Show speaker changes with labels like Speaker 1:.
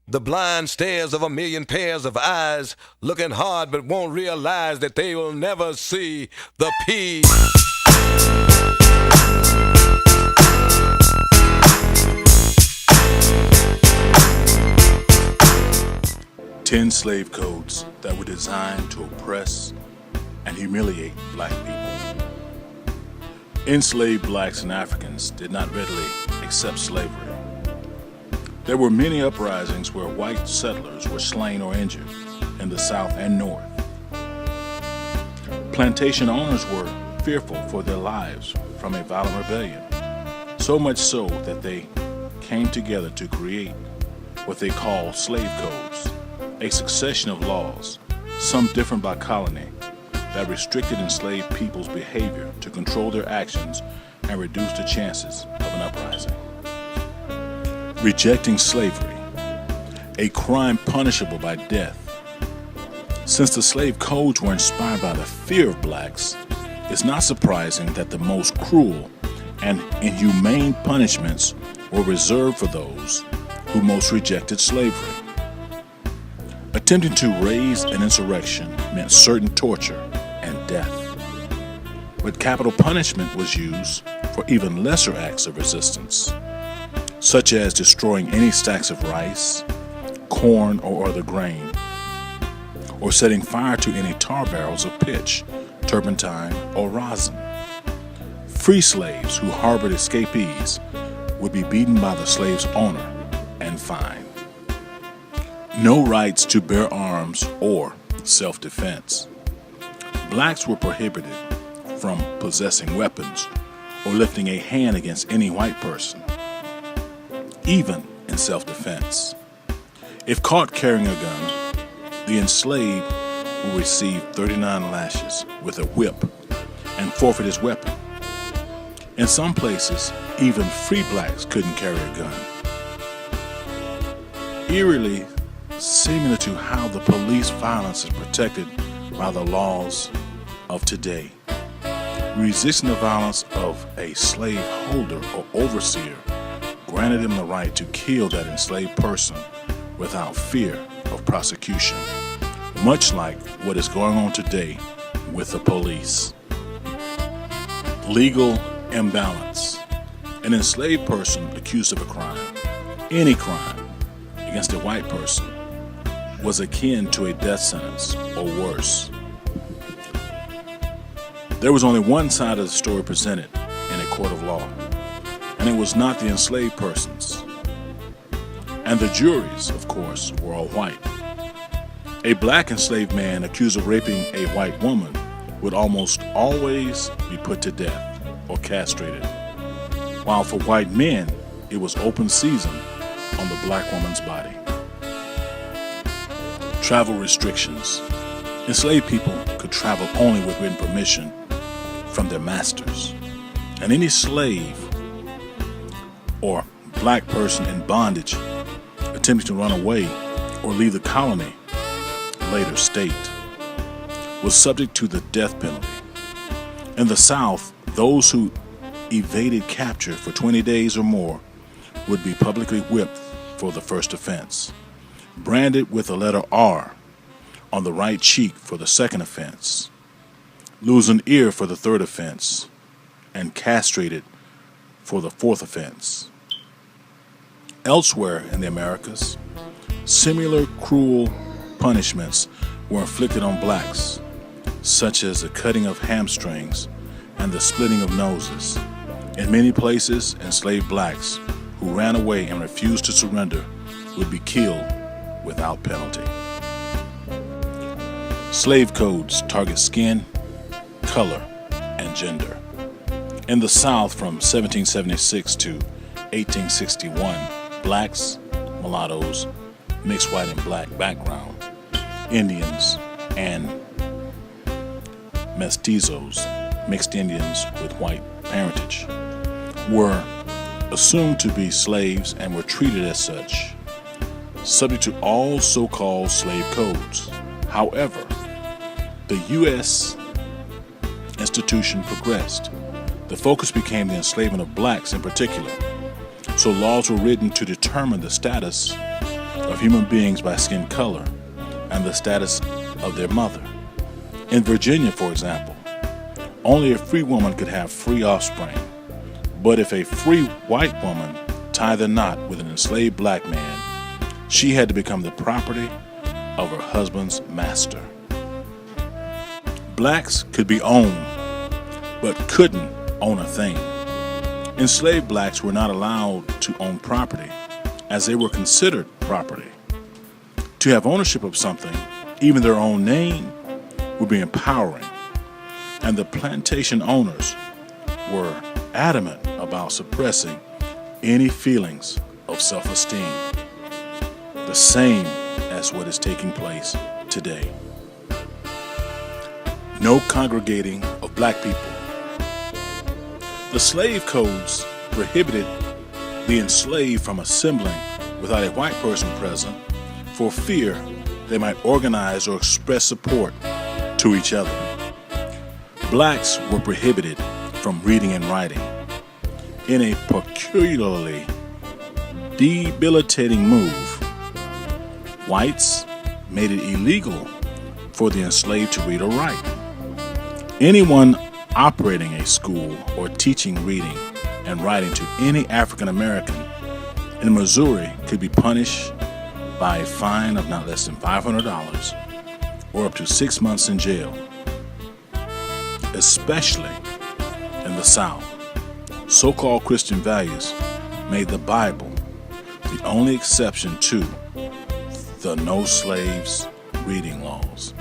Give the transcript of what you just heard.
Speaker 1: The blind stares of a million pairs of eyes, looking hard but won't realize that they will never see the P.
Speaker 2: 10 slave codes that were designed to oppress and humiliate black people. Enslaved blacks and Africans did not readily accept slavery. There were many uprisings where white settlers were slain or injured in the South and North. Plantation owners were fearful for their lives from a violent rebellion, so much so that they came together to create what they call slave codes, a succession of laws, some different by colony, that restricted enslaved people's behavior to control their actions and reduce the chances of an uprising. Rejecting slavery, a crime punishable by death. Since the slave codes were inspired by the fear of blacks, it's not surprising that the most cruel and inhumane punishments were reserved for those who most rejected slavery. Attempting to raise an insurrection meant certain torture and death. But capital punishment was used for even lesser acts of resistance, such as destroying any stacks of rice, corn, or other grain, or setting fire to any tar barrels of pitch, turpentine, or rosin. Free slaves who harbored escapees would be beaten by the slave's owner and fined. No rights to bear arms or self-defense. Blacks were prohibited from possessing weapons or lifting a hand against any white person, even in self-defense. If caught carrying a gun, the enslaved will receive 39 lashes with a whip and forfeit his weapon. In some places, even free blacks couldn't carry a gun. Eerily similar to how the police violence is protected by the laws of today. Resisting the violence of a slave holder or overseer granted him the right to kill that enslaved person without fear of prosecution, much like what is going on today with the police. Legal imbalance. An enslaved person accused of a crime, any crime, against a white person was akin to a death sentence or worse. There was only one side of the story presented in a court of law, and it was not the enslaved persons. And the juries, of course, were all white. A black enslaved man accused of raping a white woman would almost always be put to death or castrated, while for white men, it was open season on the black woman's body. Travel restrictions. Enslaved people could travel only with written permission from their masters, and any slave or black person in bondage attempting to run away or leave the colony, later state, was subject to the death penalty. In the South, those who evaded capture for 20 days or more would be publicly whipped for the first offense, branded with the letter R on the right cheek for the second offense, lose an ear for the third offense, and castrated for the fourth offense. Elsewhere in the Americas, similar cruel punishments were inflicted on blacks, such as the cutting of hamstrings and the splitting of noses. In many places, enslaved blacks who ran away and refused to surrender would be killed without penalty. Slave codes target skin, color, and gender. In the South from 1776 to 1861, blacks, mulattoes, mixed white and black background, Indians, and mestizos, mixed Indians with white parentage, were assumed to be slaves and were treated as such, subject to all so-called slave codes. However, the U.S. institution progressed. The focus became the enslavement of blacks in particular, so laws were written to determine the status of human beings by skin color and the status of their mother. In Virginia, for example, only a free woman could have free offspring. But if a free white woman tied the knot with an enslaved black man, she had to become the property of her husband's master. Blacks could be owned, but couldn't own a thing. Enslaved blacks were not allowed to own property, as they were considered property. To have ownership of something, even their own name, would be empowering, and the plantation owners were adamant about suppressing any feelings of self-esteem, the same as what is taking place today. No congregating of black people. The slave codes prohibited the enslaved from assembling without a white person present for fear they might organize or express support to each other. Blacks were prohibited from reading and writing. In a peculiarly debilitating move, whites made it illegal for the enslaved to read or write. Anyone operating a school or teaching reading and writing to any African American in Missouri could be punished by a fine of not less than $500 or up to 6 months in jail. Especially in the South, so-called Christian values made the Bible the only exception to the no slaves reading laws.